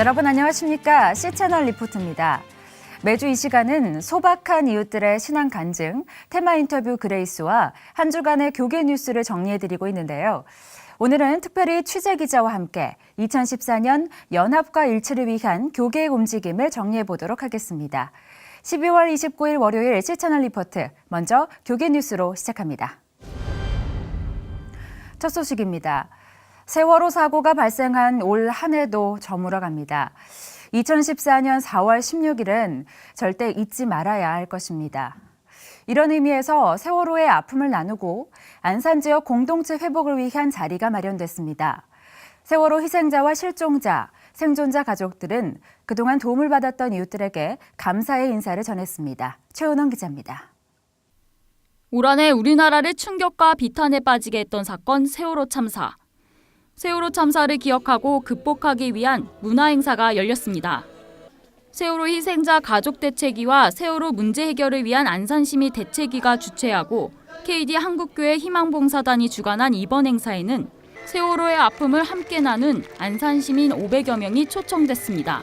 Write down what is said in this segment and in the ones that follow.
여러분 안녕하십니까? C채널 리포트입니다. 매주 이 시간은 소박한 이웃들의 신앙 간증, 테마 인터뷰 그레이스와 한 주간의 교계 뉴스를 정리해드리고 있는데요. 오늘은 특별히 취재기자와 함께 2014년 연합과 일치를 위한 교계의 움직임을 정리해보도록 하겠습니다. 12월 29일 월요일 C채널 리포트, 먼저 교계 뉴스로 시작합니다. 첫 소식입니다. 세월호 사고가 발생한 올 한 해도 저물어갑니다. 2014년 4월 16일은 절대 잊지 말아야 할 것입니다. 이런 의미에서 세월호의 아픔을 나누고 안산 지역 공동체 회복을 위한 자리가 마련됐습니다. 세월호 희생자와 실종자, 생존자 가족들은 그동안 도움을 받았던 이웃들에게 감사의 인사를 전했습니다. 최은원 기자입니다. 올 한 해 우리나라를 충격과 비탄에 빠지게 했던 사건 세월호 참사. 세월호 참사를 기억하고 극복하기 위한 문화행사가 열렸습니다. 세월호 희생자 가족 대책위와 세월호 문제 해결을 위한 안산시민 대책위가 주최하고 KD 한국교회 희망봉사단이 주관한 이번 행사에는 세월호의 아픔을 함께 나눈 안산시민 500여 명이 초청됐습니다.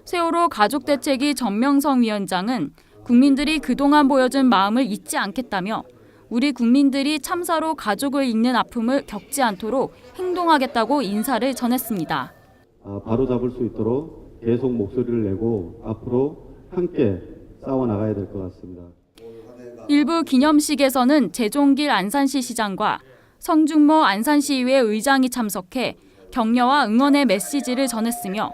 세월호 가족 대책위 전명성 위원장은 국민들이 그동안 보여준 마음을 잊지 않겠다며 우리 국민들이 참사로 가족을 잃는 아픔을 겪지 않도록 행동하겠다고 인사를 전했습니다. 바로잡을 수 있도록 계속 목소리를 내고 앞으로 함께 싸워나가야 될 것 같습니다. 일부 기념식에서는 재종길 안산시 시장과 성중모 안산시의회 의장이 참석해 격려와 응원의 메시지를 전했으며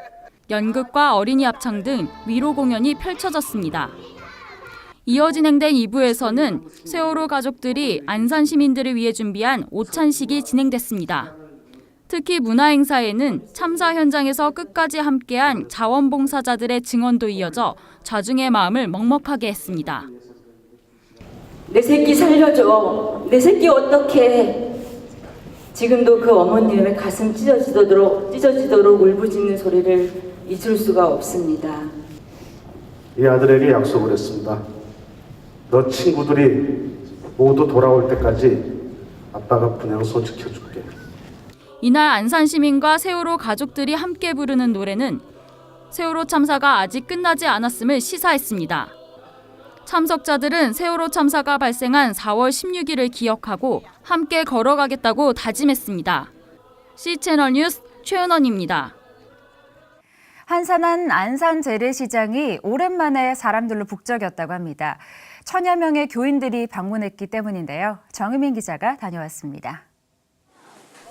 연극과 어린이 합창 등 위로 공연이 펼쳐졌습니다. 이어 진행된 2부에서는 세월호 가족들이 안산 시민들을 위해 준비한 오찬식이 진행됐습니다. 특히 문화행사에는 참사 현장에서 끝까지 함께한 자원봉사자들의 증언도 이어져 자중의 마음을 먹먹하게 했습니다. 내 새끼 살려줘. 내 새끼 어떡해. 지금도 그 어머님의 가슴 찢어지도록 울부짖는 소리를 잊을 수가 없습니다. 이 아들에게 약속을 했습니다. 너 친구들이 모두 돌아올 때까지 아빠가 그냥 소지켜줄게. 이날 안산 시민과 세월호 가족들이 함께 부르는 노래는 세월호 참사가 아직 끝나지 않았음을 시사했습니다. 참석자들은 세월호 참사가 발생한 4월 16일을 기억하고 함께 걸어가겠다고 다짐했습니다. C채널 뉴스 최은원입니다. 한산한 안산 재래시장이 오랜만에 사람들로 북적였다고 합니다. 천여 명의 교인들이 방문했기 때문인데요. 정의민 기자가 다녀왔습니다.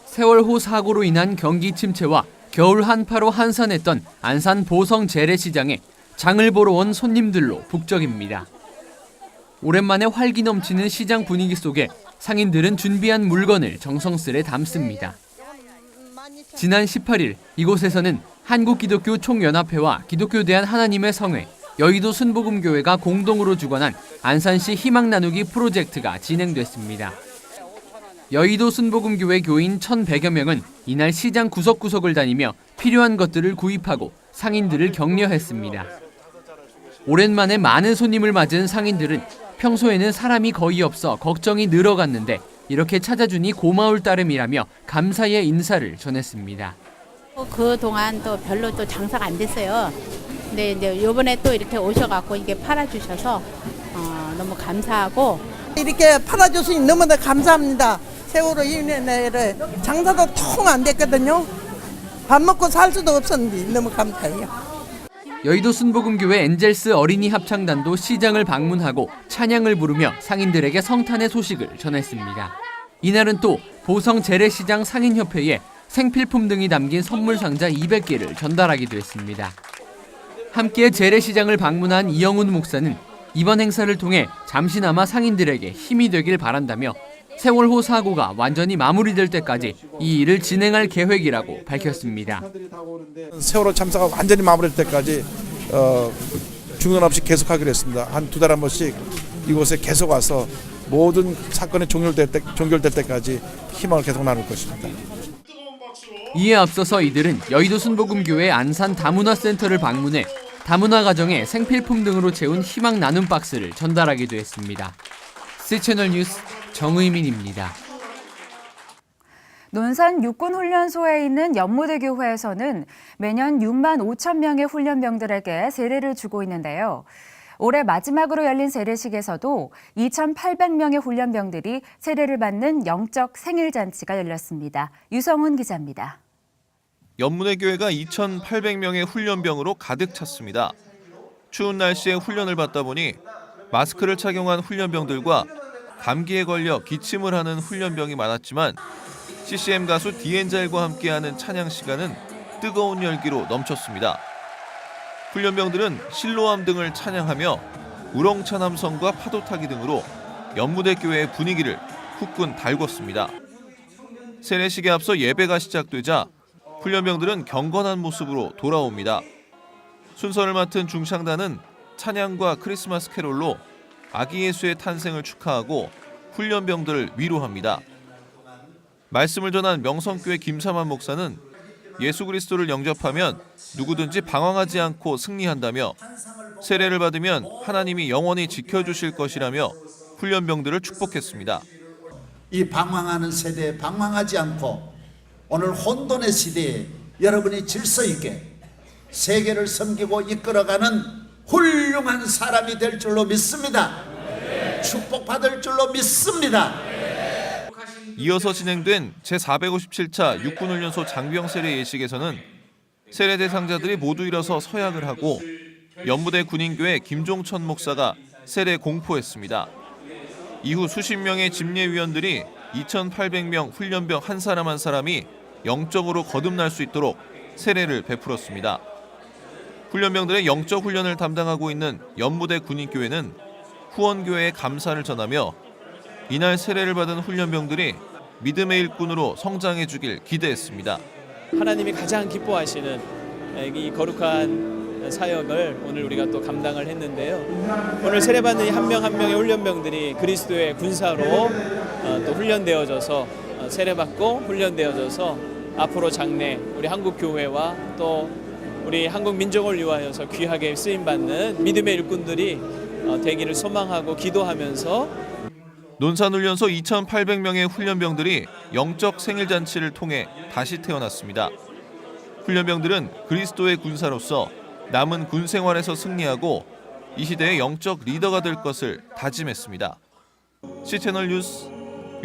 세월호 사고로 인한 경기 침체와 겨울 한파로 한산했던 안산 보성 재래시장에 장을 보러 온 손님들로 북적입니다. 오랜만에 활기 넘치는 시장 분위기 속에 상인들은 준비한 물건을 정성스레 담습니다. 지난 18일 이곳에서는 한국기독교총연합회와 기독교대한 하나님의 성회, 여의도 순복음교회가 공동으로 주관한 안산시 희망 나누기 프로젝트가 진행됐습니다. 여의도 순복음교회 교인 1,100여 명은 이날 시장 구석구석을 다니며 필요한 것들을 구입하고 상인들을 격려했습니다. 오랜만에 많은 손님을 맞은 상인들은 평소에는 사람이 거의 없어 걱정이 늘어갔는데 이렇게 찾아주니 고마울 따름이라며 감사의 인사를 전했습니다. 그동안 또 별로 또 장사가 안 됐어요. 근데 이제 이번에 또 이렇게 오셔갖고 이게 팔아주셔서 너무 감사하고 이렇게 팔아줘서 너무나 감사합니다. 세월호 인해를 장사도 통 안 됐거든요. 밥 먹고 살 수도 없었는데 너무 감사해요. 여의도 순복음교회 엔젤스 어린이 합창단도 시장을 방문하고 찬양을 부르며 상인들에게 성탄의 소식을 전했습니다. 이날은 또 보성 재래시장 상인협회에 생필품 등이 담긴 선물 상자 200개를 전달하기도 했습니다. 함께 재래시장을 방문한 이영훈 목사는 이번 행사를 통해 잠시나마 상인들에게 힘이 되길 바란다며 세월호 사고가 완전히 마무리될 때까지 이 일을 진행할 계획이라고 밝혔습니다. 세월호 참사가 완전히 마무리될 때까지 중단 없이 계속하기로 했습니다. 한 2달 한 번씩 이곳에 계속 와서 모든 사건이 종결될 때까지 희망을 계속 나눌 것입니다. 이에 앞서서 이들은 여의도 순복음교회 안산 다문화센터를 방문해 다문화 가정에 생필품 등으로 채운 희망 나눔 박스를 전달하기도 했습니다. C채널 뉴스 정의민입니다. 논산 육군훈련소에 있는 연무대교회에서는 매년 6만 5천 명의 훈련병들에게 세례를 주고 있는데요. 올해 마지막으로 열린 세례식에서도 2,800명의 훈련병들이 세례를 받는 영적 생일잔치가 열렸습니다. 유성훈 기자입니다. 연무대교회가 2,800명의 훈련병으로 가득 찼습니다. 추운 날씨에 훈련을 받다 보니 마스크를 착용한 훈련병들과 감기에 걸려 기침을 하는 훈련병이 많았지만 CCM 가수 디엔젤과 함께하는 찬양 시간은 뜨거운 열기로 넘쳤습니다. 훈련병들은 실로암 등을 찬양하며 우렁찬 함성과 파도타기 등으로 연무대교회의 분위기를 후끈 달궜습니다. 세례식에 앞서 예배가 시작되자 훈련병들은 경건한 모습으로 돌아옵니다. 순서를 맡은 중창단은 찬양과 크리스마스 캐롤로 아기 예수의 탄생을 축하하고 훈련병들을 위로합니다. 말씀을 전한 명성교회 김사만 목사는 예수 그리스도를 영접하면 누구든지 방황하지 않고 승리한다며 세례를 받으면 하나님이 영원히 지켜주실 것이라며 훈련병들을 축복했습니다. 이 방황하는 세대에 방황하지 않고 오늘 혼돈의 시대에 여러분이 질서 있게 세계를 섬기고 이끌어가는 훌륭한 사람이 될 줄로 믿습니다. 축복받을 줄로 믿습니다. 이어서 진행된 제457차 육군훈련소 장병 세례 예식에서는 세례 대상자들이 모두 일어서 서약을 하고 연무대 군인교회 김종천 목사가 세례 공포했습니다. 이후 수십 명의 집례위원들이 2,800명 훈련병 한 사람 한 사람이 영적으로 거듭날 수 있도록 세례를 베풀었습니다. 훈련병들의 영적 훈련을 담당하고 있는 연무대 군인교회는 후원교회에 감사를 전하며 이날 세례를 받은 훈련병들이 믿음의 일꾼으로 성장해 주길 기대했습니다. 하나님이 가장 기뻐하시는 이 거룩한 사역을 오늘 우리가 또 감당을 했는데요. 오늘 세례받는 한 명 한 명의 훈련병들이 그리스도의 군사로 또 훈련되어져서 세례받고 훈련되어져서 앞으로 장래 우리 한국 교회와 또 우리 한국 민족을 위하여서 귀하게 쓰임받는 믿음의 일꾼들이 되기를 소망하고 기도하면서 논산훈련소 2,800명의 훈련병들이 영적 생일잔치를 통해 다시 태어났습니다. 훈련병들은 그리스도의 군사로서 남은 군 생활에서 승리하고 이 시대의 영적 리더가 될 것을 다짐했습니다. C채널 뉴스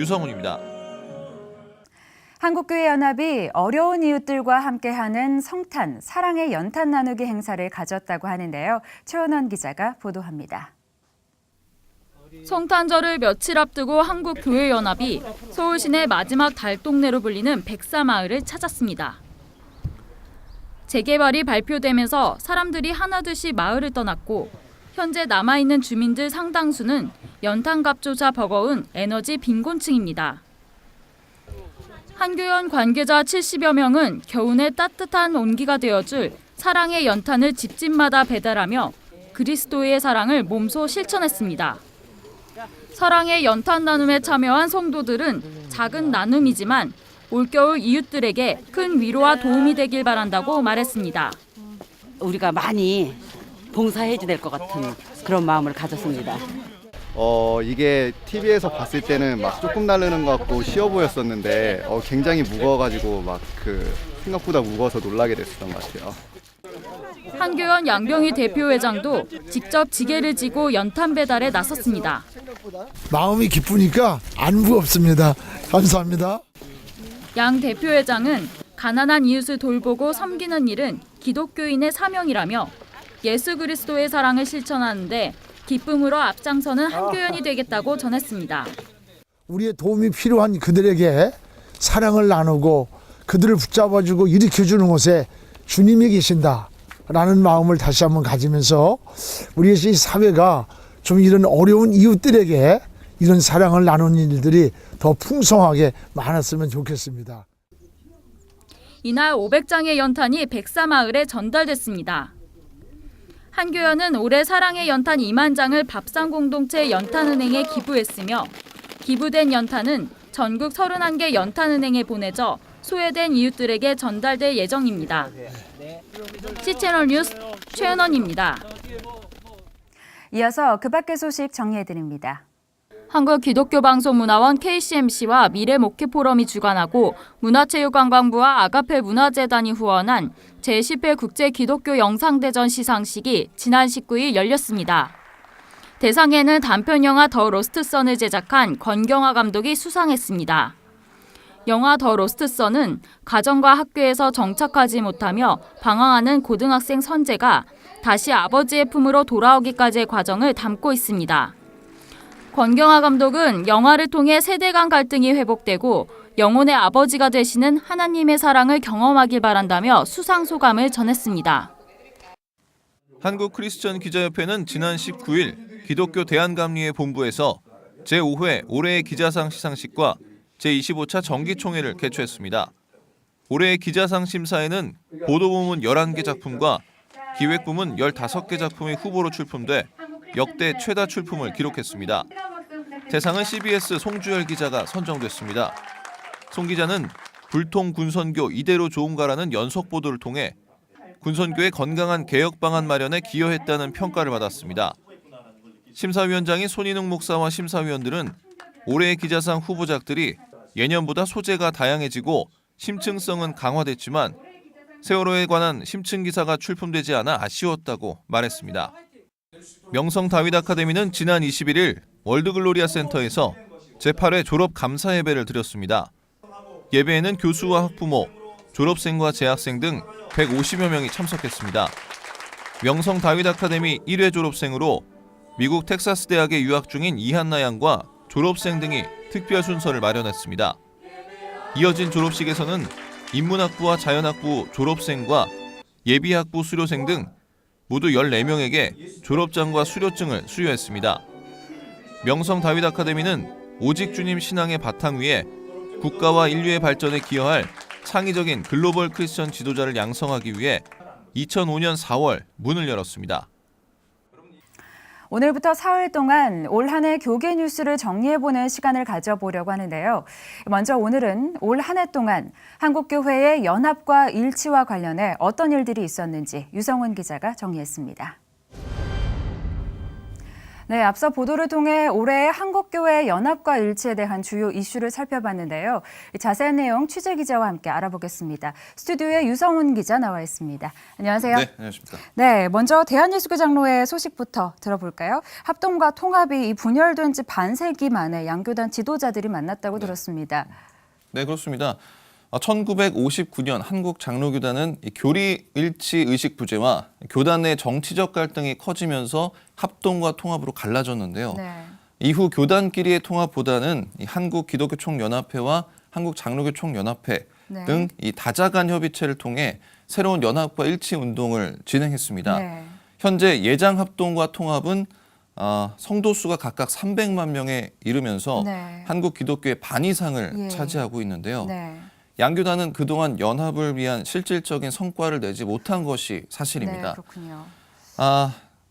유성훈입니다. 한국교회연합이 어려운 이웃들과 함께하는 성탄, 사랑의 연탄 나누기 행사를 가졌다고 하는데요. 최원원 기자가 보도합니다. 성탄절을 며칠 앞두고 한국교회연합이 서울 시내 마지막 달동네로 불리는 백사마을을 찾았습니다. 재개발이 발표되면서 사람들이 하나둘씩 마을을 떠났고 현재 남아있는 주민들 상당수는 연탄값조차 버거운 에너지 빈곤층입니다. 한교연 관계자 70여 명은 겨우내 따뜻한 온기가 되어줄 사랑의 연탄을 집집마다 배달하며 그리스도의 사랑을 몸소 실천했습니다. 사랑의 연탄 나눔에 참여한 성도들은 작은 나눔이지만 올겨울 이웃들에게 큰 위로와 도움이 되길 바란다고 말했습니다. 우리가 많이 봉사해야 될 것 같은 그런 마음을 가졌습니다. 이게 TV에서 봤을 때는 막 조금 나르는 것 같고 쉬워 보였었는데 굉장히 무거워가지고 생각보다 무거워서 놀라게 됐었던 것 같아요. 한교연 양병희 대표회장도 직접 지게를 지고 연탄 배달에 나섰습니다. 마음이 기쁘니까 안 무겁습니다. 감사합니다. 양 대표회장은 가난한 이웃을 돌보고 섬기는 일은 기독교인의 사명이라며 예수 그리스도의 사랑을 실천하는데 기쁨으로 앞장서는 한교연이 되겠다고 전했습니다. 우리의 도움이 필요한 그들에게 사랑을 나누고 그들을 붙잡아주고 일으켜주는 곳에 주님이 계신다라는 마음을 다시 한번 가지면서 우리의 이 사회가 좀 이런 어려운 이웃들에게 이런 사랑을 나누는 일들이 더 풍성하게 많았으면 좋겠습니다. 이날 500장의 연탄이 백사마을에 전달됐습니다. 한교연은 올해 사랑의 연탄 2만 장을 밥상공동체 연탄은행에 기부했으며 기부된 연탄은 전국 31개 연탄은행에 보내져 소외된 이웃들에게 전달될 예정입니다. C채널 뉴스 최은원입니다. 이어서 그 밖의 소식 정리해드립니다. 한국기독교방송문화원 KCMC와 미래목회포럼이 주관하고 문화체육관광부와 아가페 문화재단이 후원한 제10회 국제기독교 영상대전 시상식이 지난 19일 열렸습니다. 대상에는 단편영화 더 로스트 선을 제작한 권경화 감독이 수상했습니다. 영화 더 로스트 선은 가정과 학교에서 정착하지 못하며 방황하는 고등학생 선재가 다시 아버지의 품으로 돌아오기까지의 과정을 담고 있습니다. 권경화 감독은 영화를 통해 세대 간 갈등이 회복되고 영혼의 아버지가 되시는 하나님의 사랑을 경험하길 바란다며 수상 소감을 전했습니다. 한국크리스천 기자협회는 지난 19일 기독교 대한감리회 본부에서 제5회 올해의 기자상 시상식과 제25차 정기총회를 개최했습니다. 올해의 기자상 심사에는 보도부문 11개 작품과 기획부문 15개 작품이 후보로 출품돼 역대 최다 출품을 기록했습니다. 대상은 CBS 송주열 기자가 선정됐습니다. 송 기자는 불통 군선교 이대로 좋은가라는 연속 보도를 통해 군선교의 건강한 개혁 방안 마련에 기여했다는 평가를 받았습니다. 심사위원장인 손인웅 목사와 심사위원들은 올해의 기자상 후보작들이 예년보다 소재가 다양해지고 심층성은 강화됐지만 세월호에 관한 심층 기사가 출품되지 않아 아쉬웠다고 말했습니다. 명성 다윗 아카데미는 지난 21일 월드글로리아 센터에서 제8회 졸업 감사 예배를 드렸습니다. 예배에는 교수와 학부모, 졸업생과 재학생 등 150여 명이 참석했습니다. 명성 다윗 아카데미 1회 졸업생으로 미국 텍사스 대학에 유학 중인 이한나 양과 졸업생 등이 특별 순서를 마련했습니다. 이어진 졸업식에서는 인문학부와 자연학부 졸업생과 예비학부 수료생 등 모두 14명에게 졸업장과 수료증을 수여했습니다. 명성 다윗 아카데미는 오직 주님 신앙의 바탕 위에 국가와 인류의 발전에 기여할 창의적인 글로벌 크리스천 지도자를 양성하기 위해 2005년 4월 문을 열었습니다. 오늘부터 사흘 동안 올 한 해 교계 뉴스를 정리해보는 시간을 가져보려고 하는데요. 먼저 오늘은 올 한 해 동안 한국교회의 연합과 일치와 관련해 어떤 일들이 있었는지 유성훈 기자가 정리했습니다. 네, 앞서 보도를 통해 올해 한국교회 연합과 일치에 대한 주요 이슈를 살펴봤는데요. 자세한 내용 취재 기자와 함께 알아보겠습니다. 스튜디오에 유성훈 기자 나와 있습니다. 안녕하세요. 네, 안녕하십니까. 네, 먼저 대한예수교 장로회 소식부터 들어볼까요? 합동과 통합이 분열된 지 반세기 만에 양교단 지도자들이 만났다고 들었습니다. 네, 그렇습니다. 1959년 한국장로교단은 교리일치 의식 부재와 교단 내 정치적 갈등이 커지면서 합동과 통합으로 갈라졌는데요. 네. 이후 교단끼리의 통합보다는 한국기독교총연합회와 한국장로교총연합회 네. 등 이 다자간 협의체를 통해 새로운 연합과 일치 운동을 진행했습니다. 네. 현재 예장 합동과 통합은 성도 수가 각각 300만 명에 이르면서 네. 한국 기독교의 반 이상을 예. 차지하고 있는데요. 네. 양교단은 그동안 연합을 위한 실질적인 성과를 내지 못한 것이 사실입니다. 네, 그렇군요.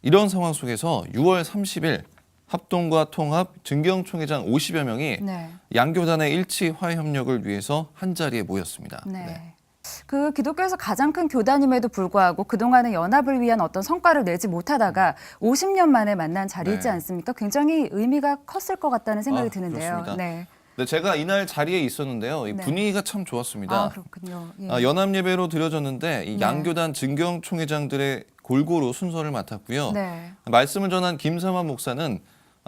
이런 상황 속에서 6월 30일 합동과 통합 증경총회장 50여 명이 네. 양교단의 일치 화해 협력을 위해서 한자리에 모였습니다. 네. 네. 그 기독교에서 가장 큰 교단임에도 불구하고 그동안의 연합을 위한 어떤 성과를 내지 못하다가 50년 만에 만난 자리이지 네. 않습니까? 굉장히 의미가 컸을 것 같다는 생각이 드는데요. 그렇습니다. 네. 네, 제가 이날 자리에 있었는데요. 이 네. 분위기가 참 좋았습니다. 그렇군요. 예. 연합 예배로 드려졌는데 이 네. 양교단 증경총회장들의 골고루 순서를 맡았고요. 네. 말씀을 전한 김삼환 목사는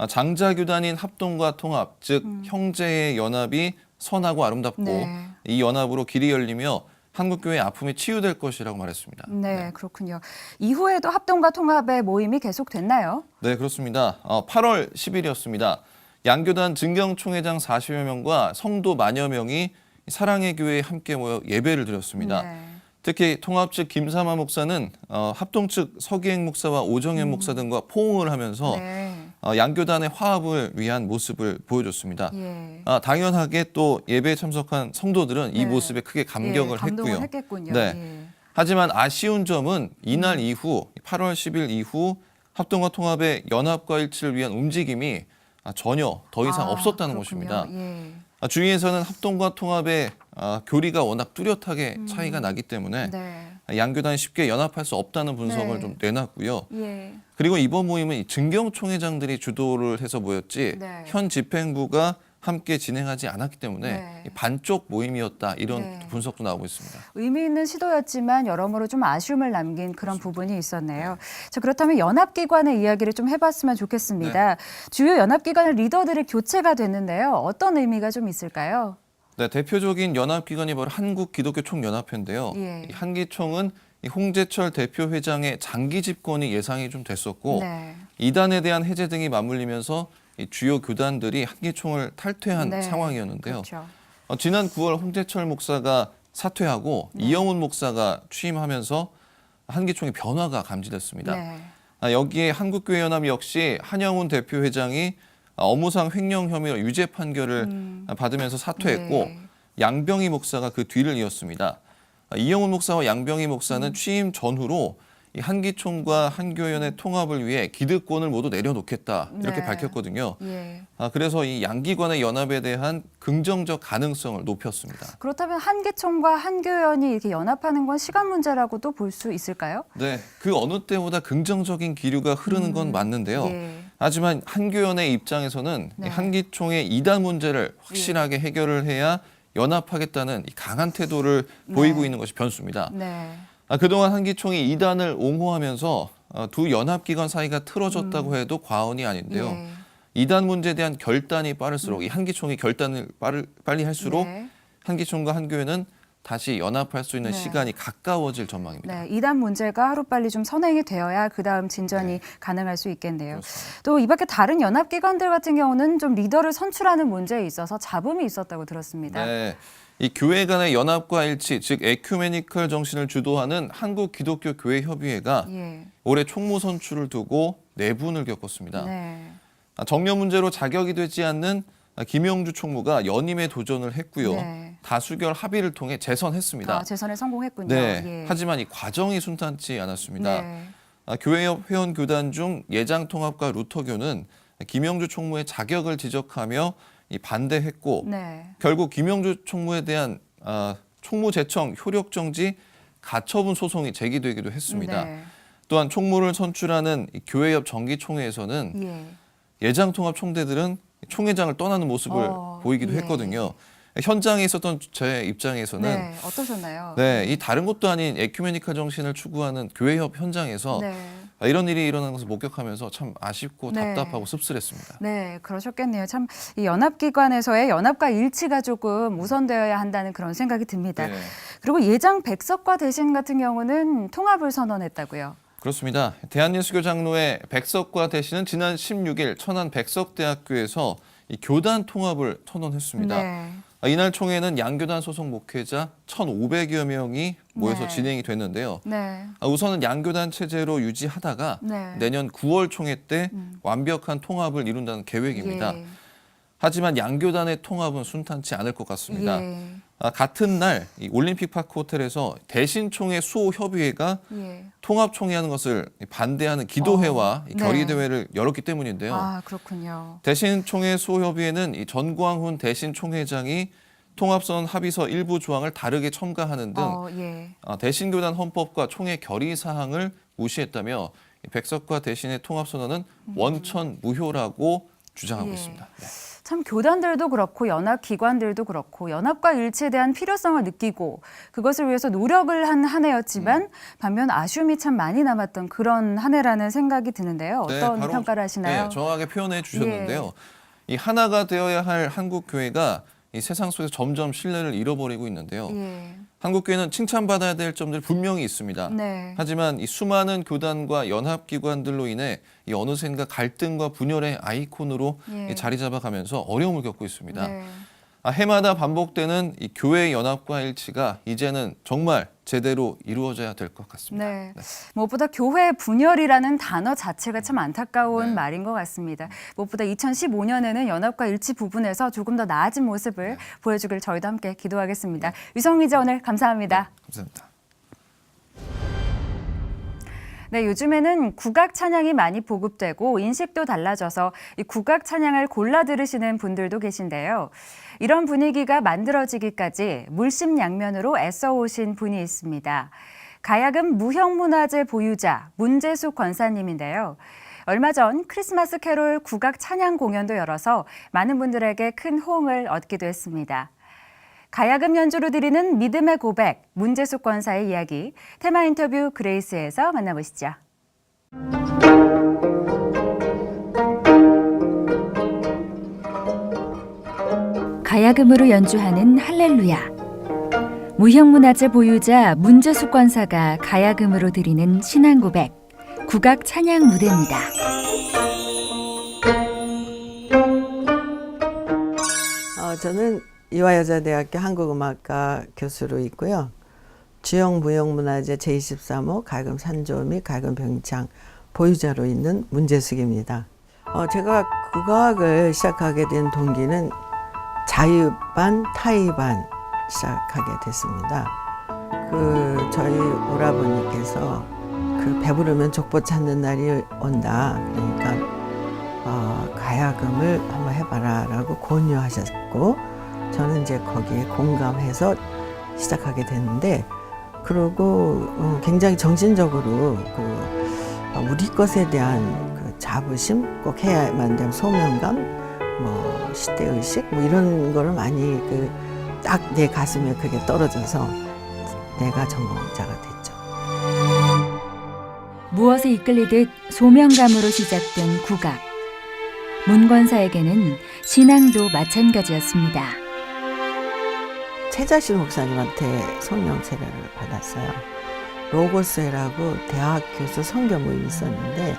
장자교단인 합동과 통합, 즉 형제의 연합이 선하고 아름답고 네. 이 연합으로 길이 열리며 한국교회의 아픔이 치유될 것이라고 말했습니다. 네, 그렇군요. 이후에도 합동과 통합의 모임이 계속됐나요? 네, 그렇습니다. 8월 10일이었습니다. 양교단 증경총회장 40여 명과 성도 만여 명이 사랑의 교회에 함께 모여 예배를 드렸습니다. 네. 특히 통합 측 김삼환 목사는 합동 측 서기행 목사와 오정현 목사 등과 포옹을 하면서 네. 양교단의 화합을 위한 모습을 보여줬습니다. 예. 당연하게 또 예배에 참석한 성도들은 이 네. 모습에 크게 감동을 감동을 했고요. 했겠군요. 네. 예. 하지만 아쉬운 점은 이날 이후 8월 10일 이후 합동과 통합의 연합과 일치를 위한 움직임이 전혀 더 이상 없었다는 그렇군요. 것입니다. 예. 주위에서는 합동과 통합의 교리가 워낙 뚜렷하게 차이가 나기 때문에 네. 양교단이 쉽게 연합할 수 없다는 분석을 네. 좀 내놨고요. 예. 그리고 이번 모임은 이 증경총회장들이 주도를 해서 모였지 네. 현 집행부가 함께 진행하지 않았기 때문에 네. 이 반쪽 모임이었다 이런 네. 분석도 나오고 있습니다. 의미 있는 시도였지만 여러모로 좀 아쉬움을 남긴 그런 부분이 있었네요. 자, 그렇다면 연합기관의 이야기를 좀 해봤으면 좋겠습니다. 주요 연합기관의 리더들이 교체가 됐는데요. 어떤 의미가 좀 있을까요? 네, 대표적인 연합기관이 바로 한국기독교총연합회인데요. 예. 이 한기총은 이 홍재철 대표회장의 장기 집권이 예상이 좀 됐었고 네. 이단에 대한 해제 등이 맞물리면서 이 주요 교단들이 한기총을 탈퇴한 네. 상황이었는데요. 그렇죠. 지난 9월 홍재철 목사가 사퇴하고 네. 이영훈 목사가 취임하면서 한기총의 변화가 감지됐습니다. 네. 여기에 한국교회연합 역시 한영훈 대표회장이 업무상 횡령 혐의로 유죄 판결을 받으면서 사퇴했고 네. 양병희 목사가 그 뒤를 이었습니다. 이영훈 목사와 양병희 목사는 취임 전후로 이 한기총과 한교연의 통합을 위해 기득권을 모두 내려놓겠다 이렇게 네. 밝혔거든요. 예. 그래서 이 양기관의 연합에 대한 긍정적 가능성을 높였습니다. 그렇다면 한기총과 한교연이 이렇게 연합하는 건 시간 문제라고도 볼 수 있을까요? 네, 그 어느 때보다 긍정적인 기류가 흐르는 건 맞는데요. 예. 하지만 한교연의 입장에서는 네. 이 한기총의 이단 문제를 확실하게 해결을 해야 연합하겠다는 이 강한 태도를 보이고 있는 것이 변수입니다. 네. 그동안 한기총이 이단을 옹호하면서 두 연합기관 사이가 틀어졌다고 해도 과언이 아닌데요. 예. 이단 문제에 대한 결단이 빠를수록 이 한기총이 결단을 빨리 할수록 네. 한기총과 한교회는 다시 연합할 수 있는 네. 시간이 가까워질 전망입니다. 네, 이단 문제가 하루빨리 좀 선행이 되어야 그다음 진전이 가능할 수 있겠네요. 또 이 밖에 다른 연합기관들 같은 경우는 좀 리더를 선출하는 문제에 있어서 잡음이 있었다고 들었습니다. 네, 이 교회 간의 연합과 일치, 즉 에큐메니컬 정신을 주도하는 한국기독교교회협의회가 예. 올해 총무 선출을 두고 내분을 겪었습니다. 네. 정년 문제로 자격이 되지 않는 김영주 총무가 연임에 도전을 했고요. 네. 다수결 합의를 통해 재선했습니다. 재선에 성공했군요. 네, 예. 하지만 이 과정이 순탄치 않았습니다. 네. 교회협 회원 교단 중 예장통합과 루터교는 김영주 총무의 자격을 지적하며 반대했고 네. 결국 김영주 총무에 대한 총무 제청 효력 정지 가처분 소송이 제기되기도 했습니다. 네. 또한 총무를 선출하는 이 교회협 정기총회에서는 예. 예장통합 총대들은 총회장을 떠나는 모습을 보이기도 예. 했거든요. 현장에 있었던 제 입장에서는 네, 어떠셨나요? 네, 이 다른 것도 아닌 에큐메니컬 정신을 추구하는 교회협 현장에서 네. 이런 일이 일어나는 것을 목격하면서 참 아쉽고 네. 답답하고 씁쓸했습니다. 네, 그러셨겠네요. 참 이 연합기관에서의 연합과 일치가 조금 우선되어야 한다는 그런 생각이 듭니다. 네. 그리고 예장 백석과 대신 같은 경우는 통합을 선언했다고요. 그렇습니다. 대한예수교 장로회 백석과 대신은 지난 16일 천안 백석대학교에서 이 교단 통합을 선언했습니다. 네. 이날 총회는 양교단 소속 목회자 1,500여 명이 모여서 네. 진행이 됐는데요. 네. 우선은 양교단 체제로 유지하다가 네. 내년 9월 총회 때 완벽한 통합을 이룬다는 계획입니다. 예. 하지만 양교단의 통합은 순탄치 않을 것 같습니다. 예. 같은 날 이 올림픽파크 호텔에서 대신총회 수호협의회가 예. 통합 총회하는 것을 반대하는 기도회와 이 네. 결의대회를 열었기 때문인데요. 아, 그렇군요. 대신총회 수호협의회는 이 전광훈 대신총회장이 통합선 합의서 일부 조항을 다르게 첨가하는 등 예. 대신교단 헌법과 총회 결의 사항을 무시했다며 이 백석과 대신의 통합선언은 원천 무효라고 주장하고 예. 있습니다. 네. 참 교단들도 그렇고 연합기관들도 그렇고 연합과 일치에 대한 필요성을 느끼고 그것을 위해서 노력을 한 해였지만 반면 아쉬움이 참 많이 남았던 그런 한 해라는 생각이 드는데요. 어떤 바로, 평가를 하시나요? 네, 정확하게 표현해 주셨는데요. 이 하나가 되어야 할 한국교회가 이 세상 속에서 점점 신뢰를 잃어버리고 있는데요. 예. 한국교회는 칭찬받아야 될 점들이 분명히 있습니다. 네. 하지만 이 수많은 교단과 연합기관들로 인해 이 어느샌가 갈등과 분열의 아이콘으로 예. 자리 잡아가면서 어려움을 겪고 있습니다. 네. 해마다 반복되는 이 교회 연합과 일치가 이제는 정말 제대로 이루어져야 될 것 같습니다. 네. 무엇보다 교회 분열이라는 단어 자체가 참 안타까운 네. 말인 것 같습니다. 무엇보다 2015년에는 연합과 일치 부분에서 조금 더 나아진 모습을 보여주길 저희도 함께 기도하겠습니다. 유성미 기자 오늘 감사합니다. 감사합니다. 네, 요즘에는 국악 찬양이 많이 보급되고 인식도 달라져서 이 국악 찬양을 골라 들으시는 분들도 계신데요. 이런 분위기가 만들어지기까지 물심양면으로 애써 오신 분이 있습니다. 가야금 무형문화재 보유자 문재숙 권사님인데요. 얼마 전 크리스마스 캐롤 국악 찬양 공연도 열어서 많은 분들에게 큰 호응을 얻기도 했습니다. 가야금 연주로 드리는 믿음의 고백, 문재숙 권사의 이야기, 테마 인터뷰 그레이스에서 만나보시죠. 가야금으로 연주하는 할렐루야. 무형문화재 보유자 문재숙 권사가 가야금으로 드리는 신앙고백, 국악 찬양 무대입니다. 저는 이화여자대학교 한국음악과 교수로 있고요. 주영 무형문화재 제23호 가야금 산조 및 가야금 병창 보유자로 있는 문재숙입니다. 제가 국악을 시작하게 된 동기는 자유반, 타이반 시작하게 됐습니다. 저희 오라버니께서 배부르면 족보 찾는 날이 온다. 그러니까 가야금을 한번 해봐라 라고 권유하셨고, 저는 이제 거기에 공감해서 시작하게 됐는데, 그리고 굉장히 정신적으로 우리 것에 대한 자부심, 꼭 해야만 되는 소명감, 시대의식 이런 거를 많이 딱 내 가슴에 그게 떨어져서 내가 전공자가 됐죠. 무엇에 이끌리듯 소명감으로 시작된 국악. 문 권사에게는 신앙도 마찬가지였습니다. 최자실 목사님한테 성령 세례를 받았어요. 로고스회라고 대학 교수 선교 모임이 있었는데,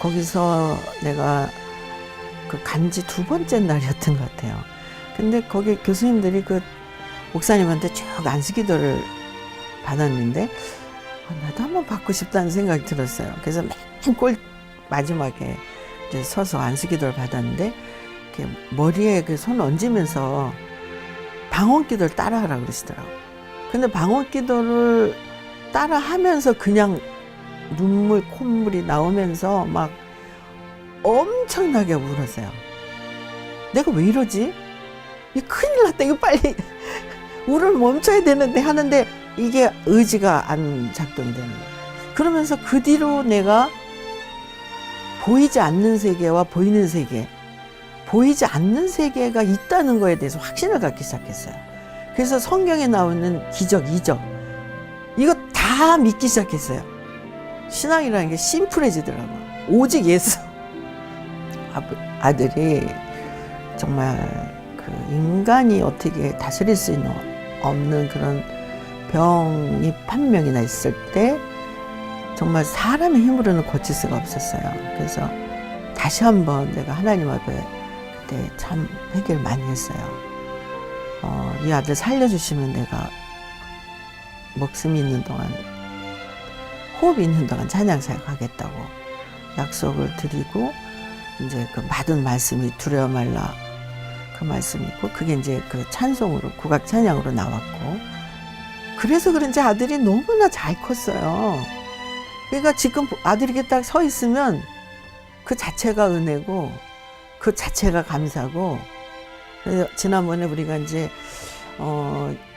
거기서 내가 간지 2번째 날이었던 것 같아요. 근데 거기 교수님들이 목사님한테 쭉 안수기도를 받았는데, 나도 한번 받고 싶다는 생각이 들었어요. 그래서 맨 마지막에 이제 서서 안수기도를 받았는데, 이렇게 머리에 손 얹으면서 방언기도를 따라하라고 그러시더라고요. 근데 방언기도를 따라하면서 그냥 콧물이 나오면서 막 엄청나게 울었어요. 내가 왜 이러지? 큰일 났다. 이거 빨리 울을 멈춰야 되는데 하는데 이게 의지가 안 작동이 되는 거예요. 그러면서 그 뒤로 내가 보이지 않는 세계와 보이는 세계, 보이지 않는 세계가 있다는 거에 대해서 확신을 갖기 시작했어요. 그래서 성경에 나오는 기적, 이적, 이거 다 믿기 시작했어요. 신앙이라는 게 심플해지더라고요. 오직 예수. 아들이 정말 인간이 어떻게 다스릴 수 없는 그런 병이 판명이나 있을 때 정말 사람의 힘으로는 고칠 수가 없었어요. 그래서 다시 한번 내가 하나님 앞에 그때 참 회개를 많이 했어요. 이 아들 살려주시면 내가 목숨이 있는 동안, 호흡이 있는 동안 찬양 사역하겠다고 약속을 드리고, 이제 받은 말씀이 두려워 말라 그 말씀이 있고, 그게 이제 찬송으로, 국악 찬양으로 나왔고, 그래서 그런지 아들이 너무나 잘 컸어요. 그러니까 지금 아들이 이렇게 딱 서 있으면 그 자체가 은혜고, 그 자체가 감사고. 그래서 지난번에 우리가 이제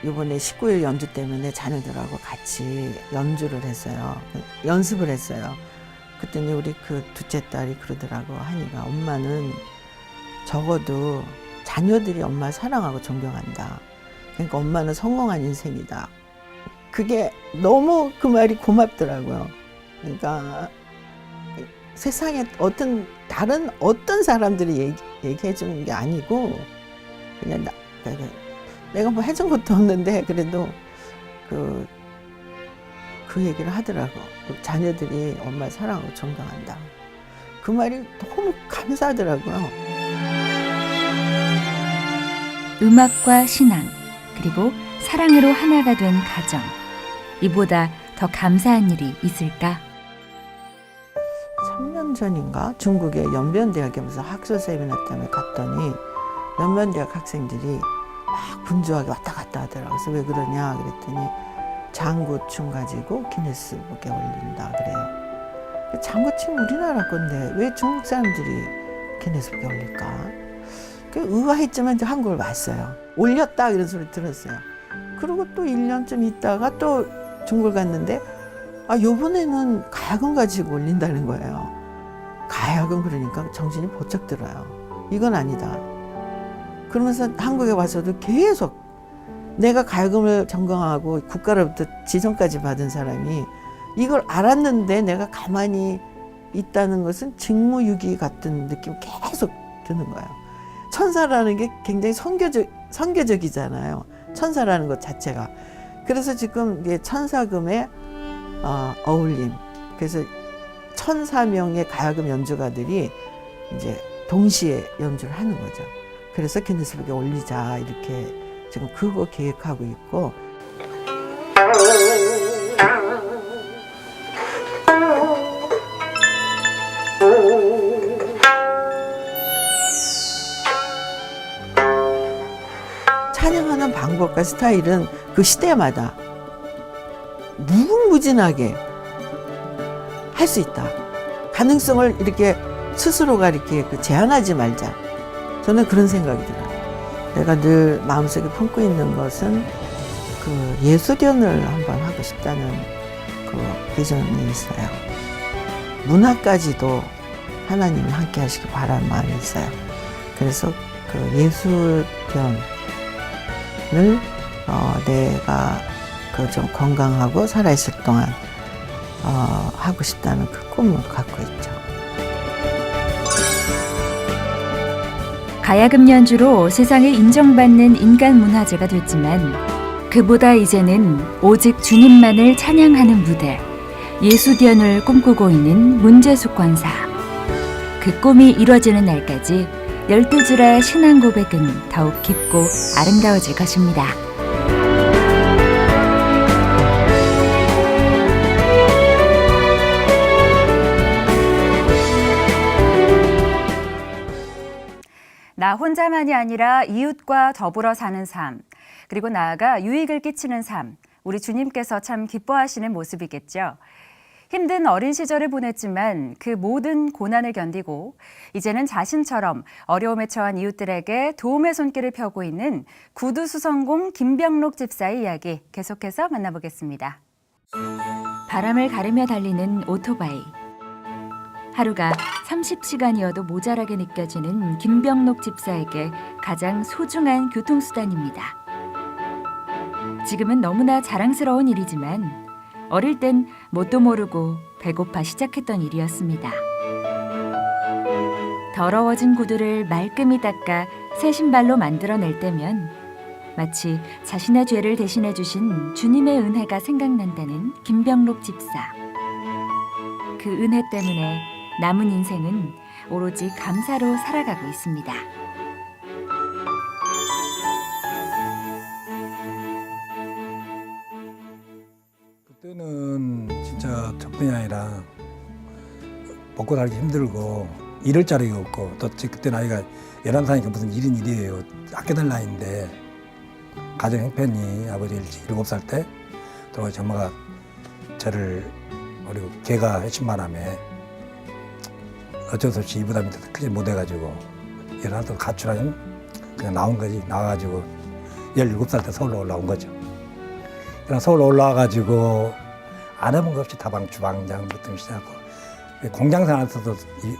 이번에 19일 연주 때문에 자녀들하고 같이 연주를 했어요. 연습을 했어요. 그랬더니 우리 둘째 딸이 그러더라고. 하니가 엄마는 적어도 자녀들이 엄마 사랑하고 존경한다. 그러니까 엄마는 성공한 인생이다. 그게 너무 그 말이 고맙더라고요. 그러니까 세상에 다른 어떤 사람들이 얘기해 주는 게 아니고, 그냥 내가 뭐 해준 것도 없는데 그래도 그 얘기를 하더라고. 자녀들이 엄마 사랑하고 존경한다. 그 말이 너무 감사하더라고요. 음악과 신앙, 그리고 사랑으로 하나가 된 가정. 이보다 더 감사한 일이 있을까? 3년 전인가 중국의 연변대학에 무슨 학술 세미나 때문에 갔더니 연변대학 학생들이 막 분주하게 왔다 갔다 하더라고요. 그래서 왜 그러냐 그랬더니 장구춤 가지고 기네스북에 올린다 그래요. 장구춤 우리나라 건데 왜 중국 사람들이 기네스북에 올릴까? 의아했지만 이제 한국을 왔어요. 올렸다 이런 소리 들었어요. 그리고 또 1년쯤 있다가 또 중국을 갔는데 요번에는 가야금 가지고 올린다는 거예요. 가야금 그러니까 정신이 번쩍 들어요. 이건 아니다. 그러면서 한국에 와서도 계속 내가 가야금을 전공하고 국가로부터 지정까지 받은 사람이 이걸 알았는데 내가 가만히 있다는 것은 직무유기 같은 느낌 계속 드는 거예요. 천사라는 게 굉장히 선교적이잖아요. 천사라는 것 자체가. 그래서 지금 이게 천사금의 어울림. 그래서 1,004명의 가야금 연주가들이 이제 동시에 연주를 하는 거죠. 그래서 기네스북에 올리자 이렇게 지금 그거 계획하고 있고. 찬양하는 방법과 스타일은 그 시대마다 무궁무진하게 할 수 있다. 가능성을 이렇게 스스로가 이렇게 제한하지 말자. 저는 그런 생각이 들어요. 내가 늘 마음속에 품고 있는 것은 그 예술연을 한번 하고 싶다는 그 비전이 있어요. 문화까지도 하나님이 함께 하시기 바라는 마음이 있어요. 그래서 그 예술연을 내가 그 좀 건강하고 살아있을 동안 하고 싶다는 그 꿈을 갖고 있죠. 가야금 연주로 세상에 인정받는 인간 문화재가 됐지만 그보다 이제는 오직 주님만을 찬양하는 무대, 예수견을 꿈꾸고 있는 문재숙 권사. 그 꿈이 이루어지는 날까지 12줄의 신앙 고백은 더욱 깊고 아름다워질 것입니다. 나 혼자만이 아니라 이웃과 더불어 사는 삶, 그리고 나아가 유익을 끼치는 삶, 우리 주님께서 참 기뻐하시는 모습이겠죠. 힘든 어린 시절을 보냈지만 그 모든 고난을 견디고 이제는 자신처럼 어려움에 처한 이웃들에게 도움의 손길을 펴고 있는 구두수성공 김병록 집사의 이야기 계속해서 만나보겠습니다. 바람을 가르며 달리는 오토바이. 하루가 30시간이어도 모자라게 느껴지는 김병록 집사에게 가장 소중한 교통수단입니다. 지금은 너무나 자랑스러운 일이지만 어릴 땐 뭣도 모르고 배고파 시작했던 일이었습니다. 더러워진 구두를 말끔히 닦아 새 신발로 만들어낼 때면 마치 자신의 죄를 대신해 주신 주님의 은혜가 생각난다는 김병록 집사. 그 은혜 때문에 남은 인생은 오로지 감사로 살아가고 있습니다. 그때는 진짜 적당이 아니라 먹고 살기 힘들고 일할 자리가 없고 또 그때 나이가 11살이니까 무슨 1인 1이에요. 아껴들 나이인데 가정 형편이 아버지 7살 때 돌아가신 엄마가 저를 그리고 걔가 회춘만함에 어쩔 수 없이 이 부담이 크게 못해가지고 11살 가출하면 그냥 나온 거지. 나와가지고 17살 때 서울로 올라온 거죠. 그냥 서울로 올라와가지고 안 해본 것 없이 다방 주방장부터 시작하고 공장 생활에서도 이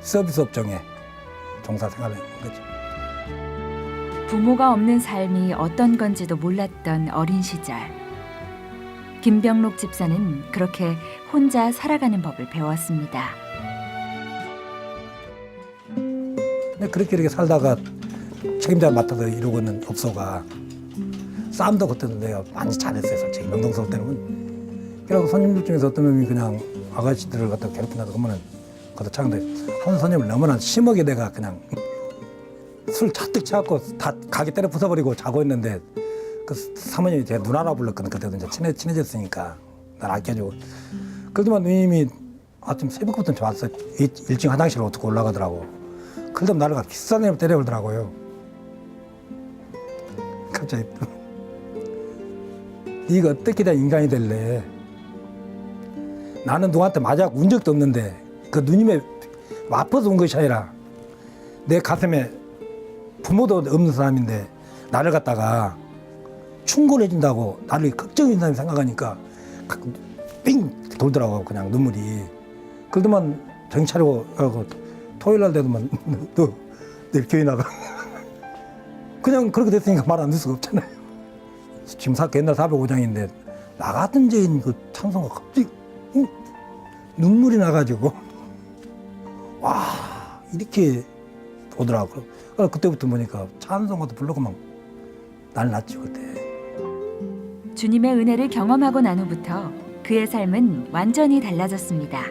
서비스 업종에 종사 생활을 했는 거죠. 부모가 없는 삶이 어떤 건지도 몰랐던 어린 시절. 김병록 집사는 그렇게 혼자 살아가는 법을 배웠습니다. 그렇게 이렇게 살다가 책임자 맡아서 이러고 있는 업소가 싸움도 그때는 내가 많이 잘했어요. 솔직히 명동서울 때는. 그래서 손님들 중에서 어떤 놈이 그냥 아가씨들을 갖다 괴롭힌다고 그러면 그것도 차근데 한 손님을 너무나 심하게 내가 그냥 술 잔뜩 취갖고 다 가게 때려 부숴버리고 자고 있는데 그 사모님이 제 누나라고 불렀거든. 그때도 이제 친해졌으니까 날 아껴주고. 그러더만 누님이 아침 새벽부터 좋았어. 1층 화장실로 어떻게 올라가더라고. 그러다 나를 비싼 애를 때려버리더라고요. 갑자기 네가 어떻게 다 인간이 될래? 나는 누구한테 맞아 운 적도 없는데 그 누님의 아파서 온 것이 아니라 내 가슴에 부모도 없는 사람인데 나를 갖다가 충고를 해준다고 나를 걱정해준 사람이 생각하니까 삥 돌더라고 그냥 눈물이. 그러더만 정신 차리고 토요일 날 되더만 너 내일 교회 나가. 그냥 그렇게 됐으니까 말 안 들 수가 없잖아요. 지금 옛날 405장인데 나 같은 죄인 그 찬송가 갑자기 눈물이 나가지고 와 이렇게 오더라고. 그때부터 보니까 찬송가도 부르고 막 난리 났지 그때. 주님의 은혜를 경험하고 난 후부터 그의 삶은 완전히 달라졌습니다.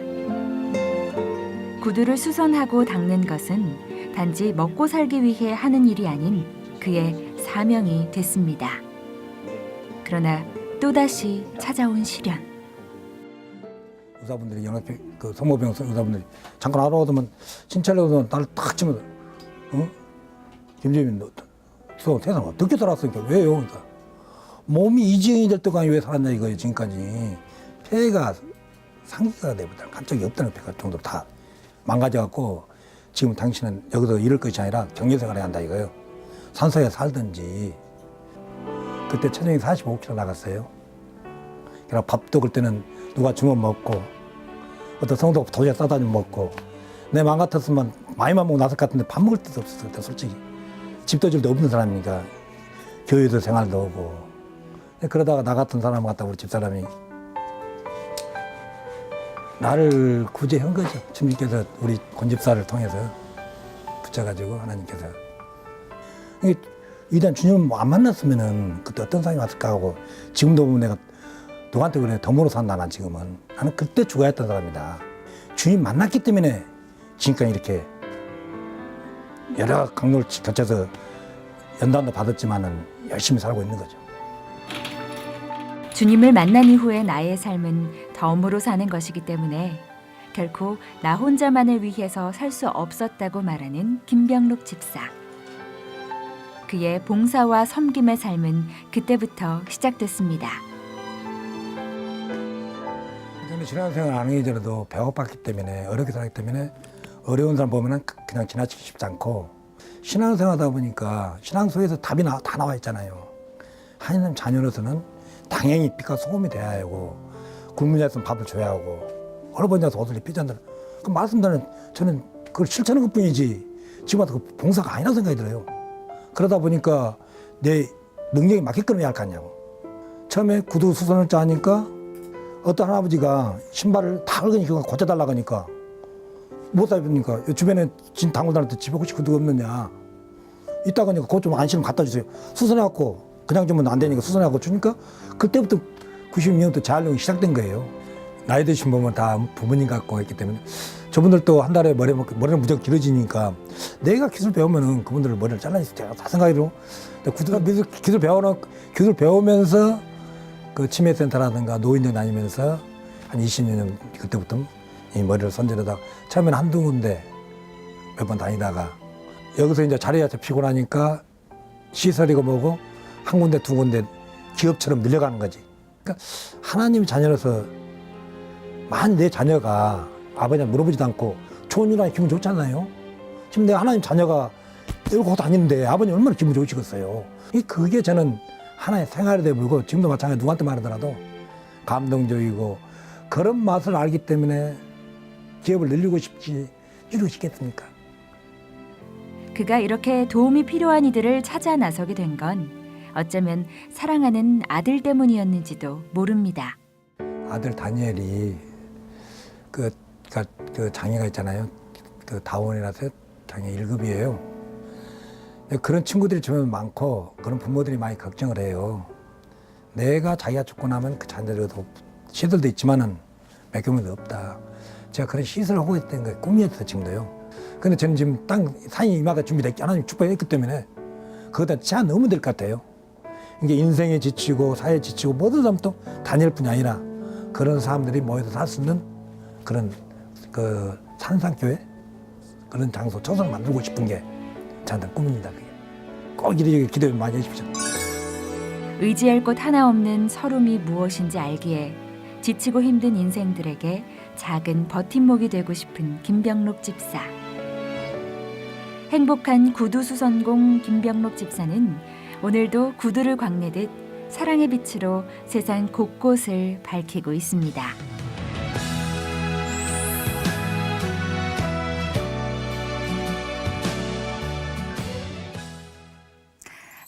구두를 수선하고 닦는 것은 단지 먹고 살기 위해 하는 일이 아닌 그의 사명이 됐습니다. 그러나 또다시 찾아온 시련. 의사분들이 그 성모병 의사분들이 잠깐 알아오더만 신찰려서 나를 탁 치면 김재민 너 세상 어떻게 살았으니까 왜요? 그러니까 몸이 이지영이 될 때가 왜 살았냐 이거예요. 지금까지 폐가 상기가 되거든. 간 적이 없다는 폐가 정도로 다 망가져갖고 지금 당신은 여기서 이럴 것이 아니라 격려생활을 한다 이거예요. 산소에 살든지. 그때 체중이 45kg 나갔어요. 그러니까 밥도 그때는 누가 주면 먹고 어떤 성도 도시락 싸다 주면 먹고 내 맘 같았으면 많이만 먹고 났을 것 같은데 밥 먹을 데도 없었을 때 솔직히. 집도 줄 데 없는 사람이니까 교회도 생활도 오고 그러다가 나 같은 사람 같다 우리 집사람이 나를 구제한 거죠. 주님께서 우리 권집사를 통해서 붙여가지고 하나님께서 일단 주님 안 만났으면은 그때 어떤 사람이 왔을까 하고 지금도 보면 내가 누구한테 그래 덤으로 산다 난 지금은 나는 그때 죽어야 했던 사람이다. 주님 만났기 때문에 지금까지 이렇게 여러 강로를 거쳐서 연단도 받았지만은 열심히 살고 있는 거죠. 주님을 만난 이후의 나의 삶은 덤으로 사는 것이기 때문에 결코 나 혼자만을 위해서 살 수 없었다고 말하는 김병록 집사. 그의 봉사와 섬김의 삶은 그때부터 시작됐습니다. 저는 신앙생활 안 하기 전에도 배고팠기 때문에 어렵게 살았기 때문에 어려운 사람 보면은 그냥 지나치기 쉽지 않고 신앙생활하다 보니까 신앙 속에서 답이 다 나와 있잖아요. 하나님 자녀로서는 당연히 빛과 소금이 돼야 하고 굶은 자에서는 밥을 줘야 하고 어려운 자에서 옷을 입히잖아요. 그 말씀들은 저는 그걸 실천하는 것뿐이지 지금 와서 그 봉사가 아니라는 생각이 들어요. 그러다 보니까 내 능력이 맞게끔 해야 할 거 아니냐고. 처음에 구두 수선을 짜니까 어떤 할아버지가 신발을 다 긁으니까 고쳐달라고 하니까 못 사입으니까 주변에 진 당구단한테 집에 혹시 구두가 없느냐 이따가 하니까 그것 좀 안 싫으면 갖다 주세요. 수선해갖고 그냥 주면 안 되니까 수선해갖고 주니까 그때부터 92년부터 재활용이 시작된 거예요. 나이 드신 분은 다 부모님 갖고 했기 때문에 저분들도 한 달에 머리가 무척 길어지니까 내가 기술 배우면은 그분들 머리를 잘라낼 때 다 생각이로 기술 배우면서 그 치매센터라든가 노인정 다니면서 한 20년 그때부터 이 머리를 손질하다가 처음에는 한두 군데 몇 번 다니다가 여기서 이제 자리가 잡히고 나니까 시설이고 뭐고 한 군데 두 군데 기업처럼 늘려가는 거지. 그러니까 하나님 자녀로서 만 내 자녀가 아버지한테 물어보지도 않고 좋은 일 하니 기분 좋잖아요. 지금 내가 하나님 자녀가 이러고 다니는데 아버님 얼마나 기분 좋으시겠어요. 그게 저는 하나의 생활이 되어버리고 지금도 마찬가지로 누구한테 말하더라도 감동적이고 그런 맛을 알기 때문에 기업을 늘리고 싶지 이루고 싶겠습니까? 그가 이렇게 도움이 필요한 이들을 찾아 나서게 된 건 어쩌면 사랑하는 아들 때문이었는지도 모릅니다. 아들 다니엘이 그 장애가 있잖아요. 그 다운이라서 장애 1급이에요. 그런 친구들이 주변에 많고 그런 부모들이 많이 걱정을 해요. 내가 자기가 죽고 나면 그 자녀들도 시설도 있지만은 몇 개월도 없다. 제가 그런 시설을 하고 있던 게 꿈이었어요, 지금도요. 근데 저는 지금 땅 산이 이마가 준비됐기 하나님 축복했기 때문에 그거다 제한 넣으면 될 것 같아요. 이게 인생에 지치고 사회에 지치고 모든 사람도 다닐 뿐이 아니라 그런 사람들이 모여서 살 수 있는 그런 그 산상교회 그런 장소 초소를 만들고 싶은 게 저한테 꿈입니다. 그게. 꼭 이렇게 기도 많이 해주십시오. 의지할 곳 하나 없는 서름이 무엇인지 알기에 지치고 힘든 인생들에게 작은 버팀목이 되고 싶은 김병록 집사. 행복한 구두 수선공 김병록 집사는 오늘도 구두를 광내듯 사랑의 빛으로 세상 곳곳을 밝히고 있습니다.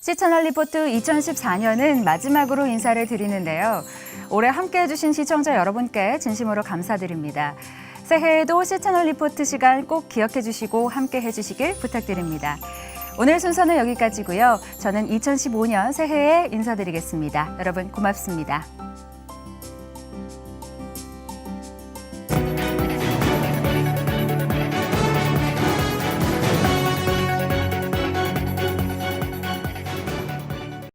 시채널 리포트 2014년은 마지막으로 인사를 드리는데요. 올해 함께해 주신 시청자 여러분께 진심으로 감사드립니다. 새해에도 시채널 리포트 시간 꼭 기억해 주시고 함께해 주시길 부탁드립니다. 오늘 순서는 여기까지고요. 저는 2015년 새해에 인사드리겠습니다. 여러분 고맙습니다.